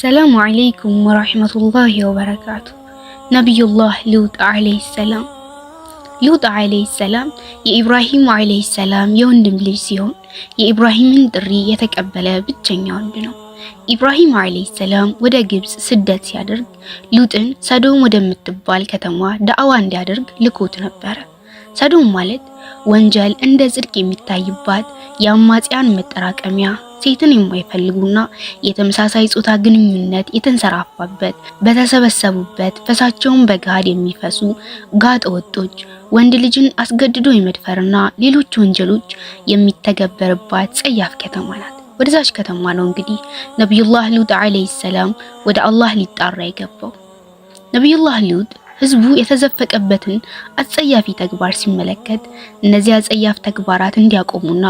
السلام عليكم ورحمة الله وبركاته. نبي الله لوط عليه السلام ሉጥ አለይሂ ሰላም የኢብራሂም አለይሂ ሰላም የወንድም ልጅ ሲሆን የኢብራሂምን ጥሪ የተቀበለ ብቸኛ ወንድ ነው። ኢብራሂም አለይሂ ሰላም ወደ ግብጽ ስደት ሲያደርግ ሉጥን ሰዶም ወደምትባል ከተማ ዳዕዋ እንዲያደርግ ልኮት ነበር። ሰዶም ማለት ወንጀል እንደ ጽድቅ የሚታይባት የአማጽያን መጠራቀሚያ፣ ሴትን የማይፈልጉና የተመሳሳይ ጾታ ግንኙነት የተንሰራፋበት፣ በተሰበሰቡበት ፈሳቸውን በጋድ የሚፈሱ ጋጠ ወጦች፣ ወንድ ልጅን አስገድዶ የመድፈርና ሌሎች ወንጀሎች የሚተገበርባት ጸያፍ ከተማ ናት። ወደዛች ከተማ ነው እንግዲህ ነብዩላህ ሉጥ አለይሂ ሰላም ወደ አላህ ሊጣራ የገባው። ነብዩላህ ሉጥ ህዝቡ የተዘፈቀበትን አጸያፊ ተግባር ሲመለከት እነዚያ ጸያፍ ተግባራት እንዲያቆሙና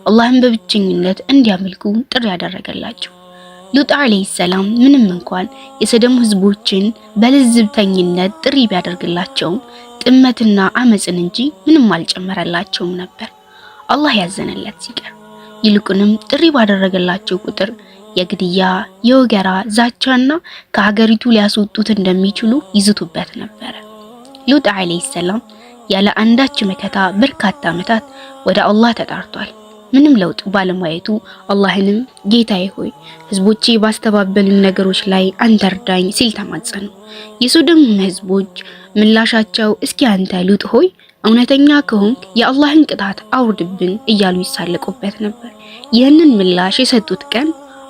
አላህን በብቸኝነት እንዲያመልኩ ጥሪ ያደረገላቸው። ሉጥ አለይሂ ሰላም ምንም እንኳን የሰዶም ህዝቦችን በልዝብተኝነት ጥሪ ቢያደርግላቸውም ጥመትና አመጽን እንጂ ምንም አልጨመረላቸውም ነበር። አላህ ያዘነለት ሲቀር ይልቁንም ጥሪ ባደረገላቸው ቁጥር የግድያ፣ የወገራ፣ ዛቻና ከሀገሪቱ ሊያስወጡት እንደሚችሉ ይዝቱበት ነበር። ሉጥ አለይሂ ሰላም ያለ አንዳች መከታ በርካታ ዓመታት ወደ አላህ ተጣርቷል። ምንም ለውጥ ባለማየቱ አላህንም ጌታዬ ሆይ ህዝቦቼ ባስተባበሉ ነገሮች ላይ አንተ እርዳኝ ሲል ተማጸኑ። የሶዶም ህዝቦች ምላሻቸው እስኪ አንተ ሉጥ ሆይ እውነተኛ ከሆንክ የአላህን ቅጣት አውርድብን እያሉ ይሳለቁበት ነበር። ይህንን ምላሽ የሰጡት ቀን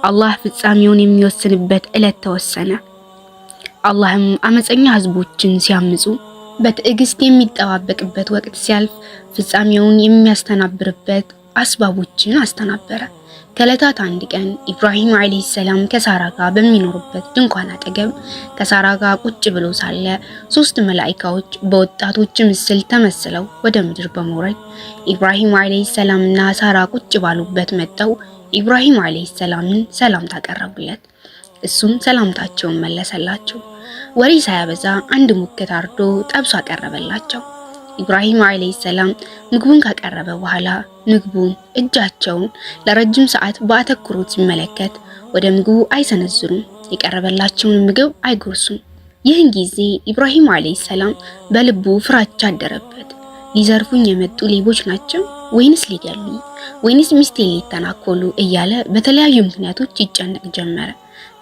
አላህ ፍጻሜውን የሚወስንበት ዕለት ተወሰነ። አላህም አመፀኛ ህዝቦችን ሲያምፁ በትዕግስት የሚጠባበቅበት ወቅት ሲያልፍ ፍጻሜውን የሚያስተናብርበት አስባቦችን አስተናበረ። ከዕለታት አንድ ቀን ኢብራሂም አለይሂ ሰላም ከሳራ ጋር በሚኖርበት ድንኳን አጠገብ ከሳራ ጋር ቁጭ ብሎ ሳለ ሶስት መላእክቶች በወጣቶች ምስል ተመስለው ወደ ምድር በመውረድ ኢብራሂም አለይሂ ሰላምና ሳራ ቁጭ ባሉበት መጥተው ኢብራሂም አለይሂ ሰላምን ሰላምታ አቀረቡለት። እሱም ሰላምታቸውን መለሰላቸው። ወሬ ሳያበዛ አንድ ሙክት አርዶ ጠብሶ አቀረበላቸው። ኢብራሂም አለይሂ ሰላም ምግቡን ካቀረበ በኋላ ምግቡን እጃቸውን ለረጅም ሰዓት በአተኩሮት ሲመለከት ወደ ምግቡ አይሰነዝሩም፣ የቀረበላቸውን ምግብ አይጎርሱም። ይህን ጊዜ ኢብራሂም አለይሂ ሰላም በልቡ ፍራቻ አደረበት። ሊዘርፉኝ የመጡ ሌቦች ናቸው ወይንስ ሊገሉኝ ወይንስ ሚስቴን ሊተናኮሉ እያለ በተለያዩ ምክንያቶች ይጨነቅ ጀመረ።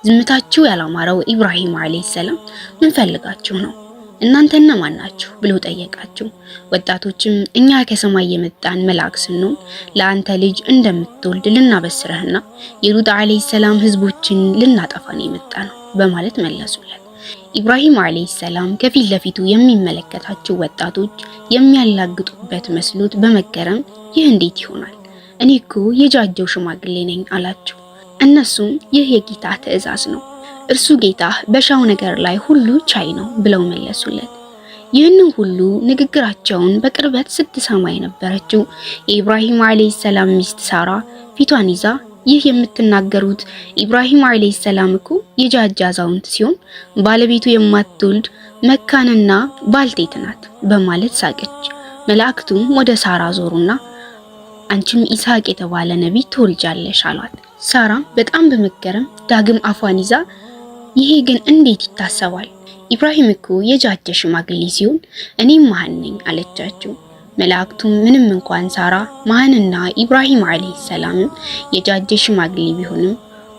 ዝምታቸው ያላማረው ኢብራሂም አለይሂ ሰላም ምን ፈልጋችሁ ነው? እናንተ እነማን ናችሁ ብሎ ጠየቃቸው። ወጣቶችም እኛ ከሰማይ የመጣን መልአክ ስንሆን ለአንተ ልጅ እንደምትወልድ ልናበስረህና የሉጥ አለይሂ ሰላም ህዝቦችን ልናጠፋ ነው የመጣ ነው በማለት መለሱለት። ኢብራሂም አለይሂ ሰላም ከፊት ለፊቱ የሚመለከታቸው ወጣቶች የሚያላግጡበት መስሎት በመገረም ይህ እንዴት ይሆናል? እኔ እኮ የጃጀው ሽማግሌ ነኝ አላቸው። እነሱም ይህ የጌታ ትእዛዝ ነው፣ እርሱ ጌታ በሻው ነገር ላይ ሁሉ ቻይ ነው ብለው መለሱለት። ይህንን ሁሉ ንግግራቸውን በቅርበት ስትሰማ የነበረችው የኢብራሂም አለይሂ ሰላም ሚስት ሳራ ፊቷን ይዛ ይህ የምትናገሩት ኢብራሂም አለይሂ ሰላም እኮ የጃጃ አዛውንት ሲሆን ባለቤቱ የማትወልድ መካንና ባልቴት ናት በማለት ሳቀች። መላእክቱም ወደ ሳራ ዞሩና አንቺም ኢስሐቅ የተባለ ነብይ ትወልጃለሽ አሏት። ሳራ በጣም በመገረም ዳግም አፏን ይዛ ይሄ ግን እንዴት ይታሰባል? ኢብራሂም እኮ የጃጀ ሽማግሌ ሲሆን እኔም መሃን ነኝ አለቻቸው። መላእክቱም ምንም እንኳን ሳራ መሃንና ኢብራሂም አለይሂ ሰላም የጃጀ ሽማግሌ ቢሆንም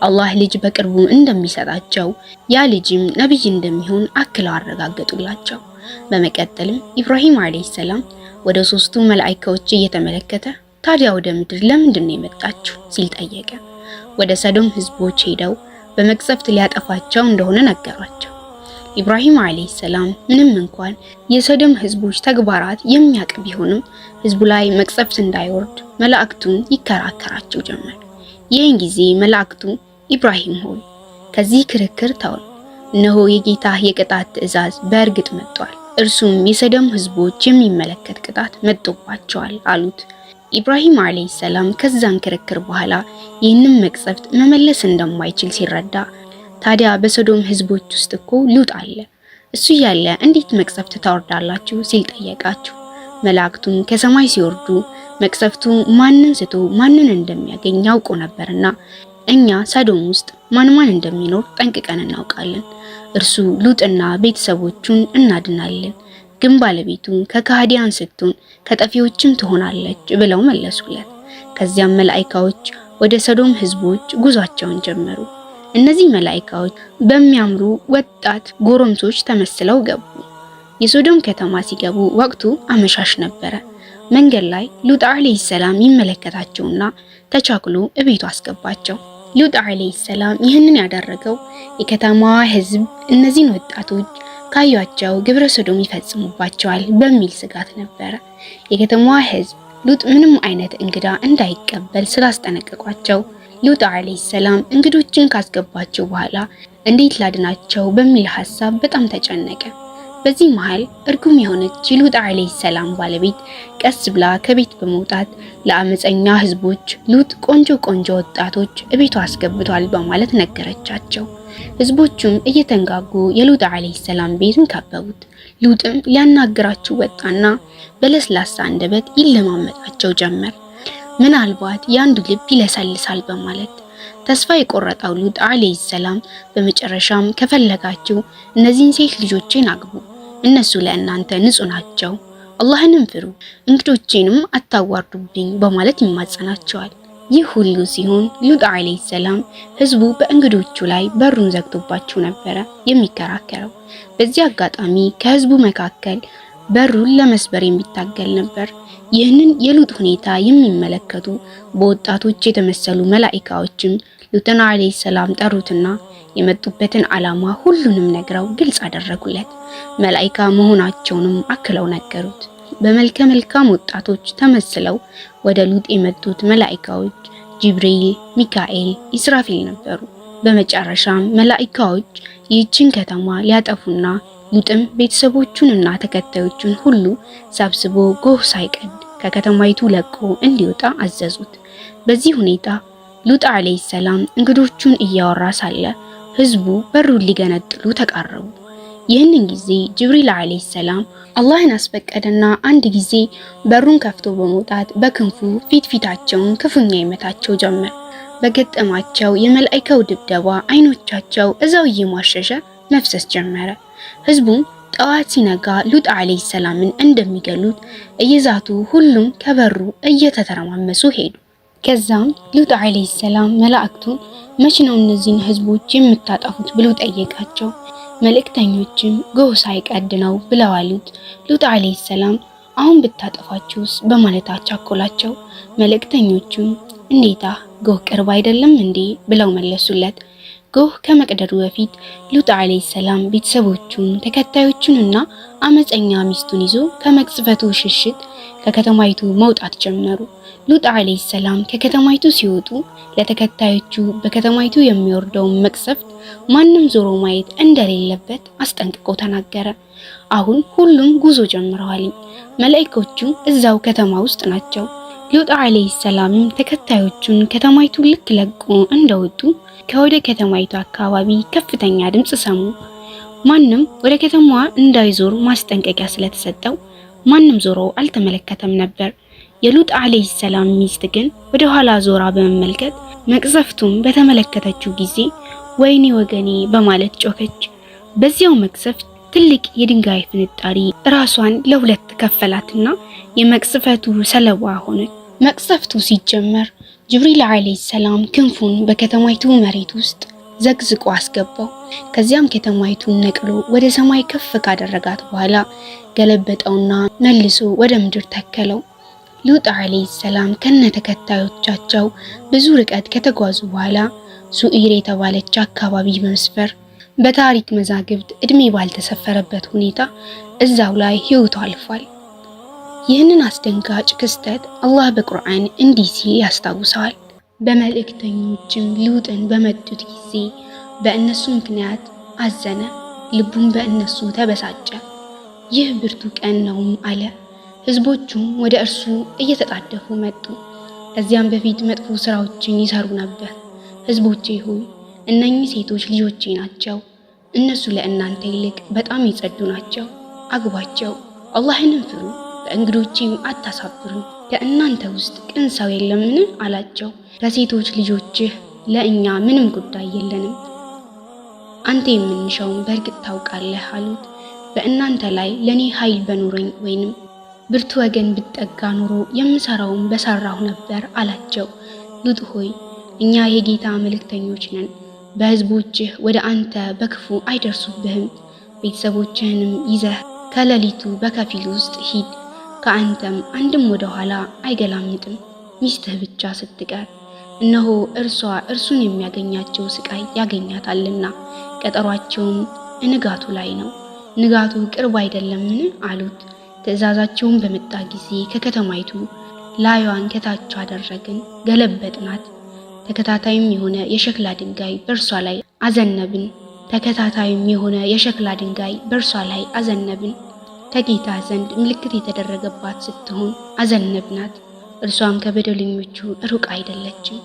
አላህ ልጅ በቅርቡ እንደሚሰጣቸው ያ ልጅም ነብይ እንደሚሆን አክለው አረጋገጡላቸው። በመቀጠልም ኢብራሂም አለይሂ ሰላም ወደ ሶስቱ መላእክቶች እየተመለከተ ታዲያ ወደ ምድር ለምንድን ነው የመጣችሁ ሲል ጠየቀ። ወደ ሰዶም ህዝቦች ሄደው በመቅሰፍት ሊያጠፋቸው እንደሆነ ነገሯቸው። ኢብራሂም አለይሂ ሰላም ምንም እንኳን የሰዶም ህዝቦች ተግባራት የሚያውቅ ቢሆንም ህዝቡ ላይ መቅሰፍት እንዳይወርድ መላእክቱን ይከራከራቸው ጀመር። ይህን ጊዜ መላእክቱ ኢብራሂም ሆይ ከዚህ ክርክር ተወው፣ እነሆ የጌታ የቅጣት ትእዛዝ በእርግጥ መጥቷል፣ እርሱም የሰዶም ህዝቦች የሚመለከት ቅጣት መጥቶባቸዋል አሉት። ኢብራሂም አለይሂ ሰላም ከዛን ክርክር በኋላ ይህንን መቅሰፍት መመለስ እንደማይችል ሲረዳ ታዲያ በሰዶም ህዝቦች ውስጥ እኮ ሉጥ አለ፣ እሱ ያለ እንዴት መቅሰፍት ታወርዳላችሁ ሲል ጠየቃቸው። መላእክቱም ከሰማይ ሲወርዱ መቅሰፍቱ ማንን ስቶ ማንን እንደሚያገኝ ያውቁ ነበርና እኛ ሰዶም ውስጥ ማን እንደሚኖር ጠንቅቀን እናውቃለን። እርሱ ሉጥና ቤተሰቦቹን እናድናለን፣ ግን ባለቤቱ ከካህዲያን ስትሆን ከጠፊዎችም ትሆናለች ብለው መለሱለት። ከዚያም መላእክቶች ወደ ሰዶም ህዝቦች ጉዟቸውን ጀመሩ። እነዚህ መላእክቶች በሚያምሩ ወጣት ጎረምሶች ተመስለው ገቡ። የሶዶም ከተማ ሲገቡ ወቅቱ አመሻሽ ነበረ። መንገድ ላይ ሉጥ አለይሂ ሰላም ይመለከታቸውና ተቻክሎ እቤቱ አስገባቸው። ሉጥ አለይሂ ሰላም ይህንን ያደረገው የከተማዋ ህዝብ እነዚህን ወጣቶች ካያቸው ግብረ ሰዶም ይፈጽሙባቸዋል በሚል ስጋት ነበረ። የከተማዋ ህዝብ ሉጥ ምንም አይነት እንግዳ እንዳይቀበል ስላስጠነቀቋቸው ሉጥ አለይሂ ሰላም እንግዶችን ካስገባቸው በኋላ እንዴት ላድናቸው በሚል ሐሳብ በጣም ተጨነቀ። በዚህ መሃል እርጉም የሆነች ሉጥ አለይሂ ሰላም ባለቤት ቀስ ብላ ከቤት በመውጣት ለአመፀኛ ህዝቦች ሉጥ ቆንጆ ወጣቶች እቤቱ አስገብቷል በማለት ነገረቻቸው። ህዝቦቹም እየተንጋጉ የሉጥ አለይሂ ሰላም ቤትን ከበቡት። ሉጥም ሊያናግራቸው ወጣና በለስላሳ አንደበት ይለማመጣቸው ጀመር። ምናልባት ያንዱ ልብ ይለሰልሳል በማለት ተስፋ የቆረጠው ሉጥ አለይሂ ሰላም በመጨረሻም ከፈለጋችሁ እነዚህን ሴት ልጆቼን አግቡ፣ እነሱ ለእናንተ ንጹህ ናቸው፣ አላህንም ፍሩ፣ እንግዶቼንም አታዋርዱብኝ በማለት ይማጸናቸዋል። ይህ ሁሉ ሲሆን ሉጥ አለይሂ ሰላም ህዝቡ በእንግዶቹ ላይ በሩን ዘግቶባቸው ነበረ የሚከራከረው። በዚህ አጋጣሚ ከህዝቡ መካከል በሩን ለመስበር የሚታገል ነበር። ይህንን የሉጥ ሁኔታ የሚመለከቱ በወጣቶች የተመሰሉ መላእክቶችም ሉጥን አለይሂ ሰላም ጠሩትና የመጡበትን ዓላማ ሁሉንም ነግረው ግልጽ አደረጉለት። መላእክት መሆናቸውንም አክለው ነገሩት። በመልከ መልካም ወጣቶች ተመስለው ወደ ሉጥ የመጡት መላእክቶች ጅብሪል፣ ሚካኤል፣ ኢስራፊል ነበሩ። በመጨረሻም መላእክቶች ይህችን ከተማ ሊያጠፉና ሉጥም ቤተሰቦቹንና ተከታዮቹን ሁሉ ሰብስቦ ጎህ ሳይቀድ ከከተማይቱ ለቆ እንዲወጣ አዘዙት። በዚህ ሁኔታ ሉጥ አለይሂ ሰላም እንግዶቹን እያወራ ሳለ ህዝቡ በሩን ሊገነጥሉ ተቃረቡ። ይህንን ጊዜ ጅብሪል አለይሂ ሰላም አላህን አስፈቀደና አንድ ጊዜ በሩን ከፍቶ በመውጣት በክንፉ ፊታቸውን ክፉኛ ይመታቸው ጀመር። በገጠማቸው የመላእክቱ ድብደባ አይኖቻቸው እዛው እየሟሸሸ መፍሰስ ጀመረ። ህዝቡም ጠዋት ሲነጋ ሉጥ አለይሂ ሰላምን እንደሚገሉት እየዛቱ ሁሉም ከበሩ እየተተረማመሱ ሄዱ። ከዛም ሉጥ አለይሂ ሰላም መላእክቱን መቼ ነው እነዚህን ህዝቦች የምታጠፉት ብሎ ጠየቃቸው። መልእክተኞችም ጎህ ሳይቀድ ነው ብለው አሉት። ሉጥ አለይሂ ሰላም አሁን ብታጠፋችሁስ በማለት አቻኮላቸው። መልእክተኞቹም እንዴታ ጎህ ቅርብ አይደለም እንዴ ብለው መለሱለት። ጎህ ከመቅደዱ በፊት ሉጥ አለይሂ ሰላም ቤተሰቦቹን ተከታዮቹንና አመፀኛ ሚስቱን ይዞ ከመቅሰፈቱ ሽሽት ከከተማይቱ መውጣት ጀመሩ። ሉጥ አለይሂ ሰላም ከከተማይቱ ሲወጡ ለተከታዮቹ በከተማይቱ የሚወርደውን መቅሰፍት ማንም ዞሮ ማየት እንደሌለበት አስጠንቅቆ ተናገረ። አሁን ሁሉም ጉዞ ጀምረዋል። መላእክቶቹ እዛው ከተማ ውስጥ ናቸው። ሉጥ አለይሂ ሰላም ተከታዮቹን ከተማይቱ ልክ ለቆ እንደወጡ ከወደ ከተማይቱ አካባቢ ከፍተኛ ድምጽ ሰሙ። ማንም ወደ ከተማዋ እንዳይዞር ማስጠንቀቂያ ስለተሰጠው ማንም ዞሮ አልተመለከተም ነበር። የሉጥ አለይሂ ሰላም ሚስት ግን ወደ ኋላ ዞራ በመመልከት መቅሰፍቱን በተመለከተችው ጊዜ ወይኔ ወገኔ በማለት ጮኸች። በዚያው መቅሰፍት ትልቅ የድንጋይ ፍንጣሪ ራሷን ለሁለት ከፈላትና የመቅሰፈቱ ሰለባ ሆነች። መቅሰፍቱ ሲጀመር ጅብሪል አለይሂ ሰላም ክንፉን በከተማይቱ መሬት ውስጥ ዘግዝቆ አስገባው። ከዚያም ከተማይቱን ነቅሎ ወደ ሰማይ ከፍ ካደረጋት በኋላ ገለበጠውና መልሶ ወደ ምድር ተከለው። ሉጥ አለይሂ ሰላም ከነተከታዮቻቸው ብዙ ርቀት ከተጓዙ በኋላ ሱኢር የተባለች አካባቢ በመስፈር በታሪክ መዛግብት እድሜ ባልተሰፈረበት ሁኔታ እዛው ላይ ህይወቱ አልፏል። ይህንን አስደንጋጭ ክስተት አላህ በቁርአን እንዲህ ሲል ያስታውሰዋል። በመልእክተኞችም ሉጥን በመጡት ጊዜ በእነሱ ምክንያት አዘነ፣ ልቡም በእነሱ ተበሳጨ። ይህ ብርቱ ቀን ነውም አለ። ህዝቦቹም ወደ እርሱ እየተጣደፉ መጡ። ከዚያም በፊት መጥፎ ስራዎችን ይሰሩ ነበር። ህዝቦቼ ሆይ እነኚህ ሴቶች ልጆቼ ናቸው። እነሱ ለእናንተ ይልቅ በጣም ይጸዱ ናቸው። አግቧቸው፣ አላህንም ፍሩ፣ በእንግዶቼም አታሳፍሩኝ። ከእናንተ ውስጥ ቅን ሰው የለምን አላቸው። ከሴቶች ልጆችህ ለእኛ ምንም ጉዳይ የለንም፣ አንተ የምንሻውን በእርግጥ ታውቃለህ አሉት። በእናንተ ላይ ለኔ ኃይል በኖረኝ ወይንም ብርቱ ወገን ብጠጋ ኖሮ የምሰራውን በሰራሁ ነበር አላቸው። ሉጥ ሆይ እኛ የጌታ መልእክተኞች ነን፣ በህዝቦችህ ወደ አንተ በክፉ አይደርሱብህም። ቤተሰቦችህንም ይዘህ ከሌሊቱ በከፊል ውስጥ ሂድ፣ ከአንተም አንድም ወደ ኋላ አይገላምጥም፣ ሚስትህ ብቻ ስትቀር። እነሆ እርሷ እርሱን የሚያገኛቸው ስቃይ ያገኛታልና ቀጠሯቸውም ንጋቱ ላይ ነው። ንጋቱ ቅርብ አይደለምን አሉት። ትእዛዛቸውን በመጣ ጊዜ ከከተማይቱ ላዩን ከታች አደረግን፣ ገለበጥናት። ተከታታይም የሆነ የሸክላ ድንጋይ በእርሷ ላይ አዘነብን። ከጌታ ዘንድ ምልክት የተደረገባት ስትሆን አዘነብናት። እርሷም ከበደለኞቹ ሩቅ አይደለችም።